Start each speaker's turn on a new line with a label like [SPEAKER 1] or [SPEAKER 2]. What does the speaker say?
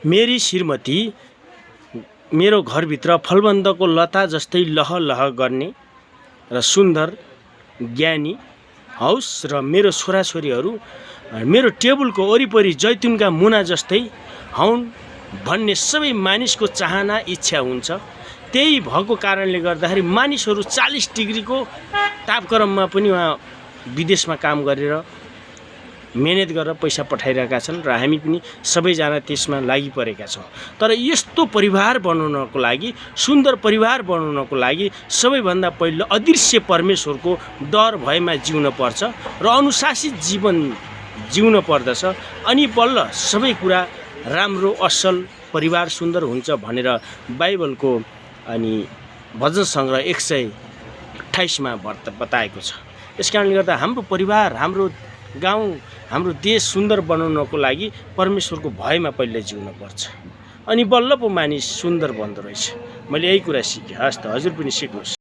[SPEAKER 1] मेरी श्रीमती मेरो घरभित्र फलबन्दको लता जस्तै लहलह गर्ने र सुन्दर ज्ञानी होस् र मेरो छोराछोरीहरू मेरो टेबलको वरिपरि जैतुनका मुना जस्तै हुन् भन्ने सबै मानिसको चाहना इच्छा हुन्छ। त्यही भएको कारणले गर्दाखेरि मानिसहरू 40 डिग्रीको तापक्रममा पनि उहाँ विदेशमा काम गरेर मेहनत गरेर पैसा पठाइरहेका छन् र हामी पनि सबैजना त्यसमा लागिपरेका छौँ। तर यस्तो परिवार बनाउनको लागि, सुन्दर परिवार बनाउनको लागि सबैभन्दा पहिलो अदृश्य परमेश्वरको डर भयमा जिउन पर्छ र अनुशासित जीवन जिउन पर्दछ। अनि बल्ल सबै कुरा राम्रो असल परिवार सुन्दर हुन्छ भनेर बाइबलको अनि भजन सङ्ग्रह 128 मा बताएको छ। यसकारणले गर्दा हाम्रो परिवार, हाम्रो गाउँ, हाम्रो देश सुन्दर बनाउनको लागि परमेश्वरको भयमा पहिले जिउन पर्छ, अनि बल्ल पो मानिस सुन्दर बन्दो रहेछ। मैले यही कुरा सिकेँ। हस् त, हजुर पनि सिक्नुहोस्।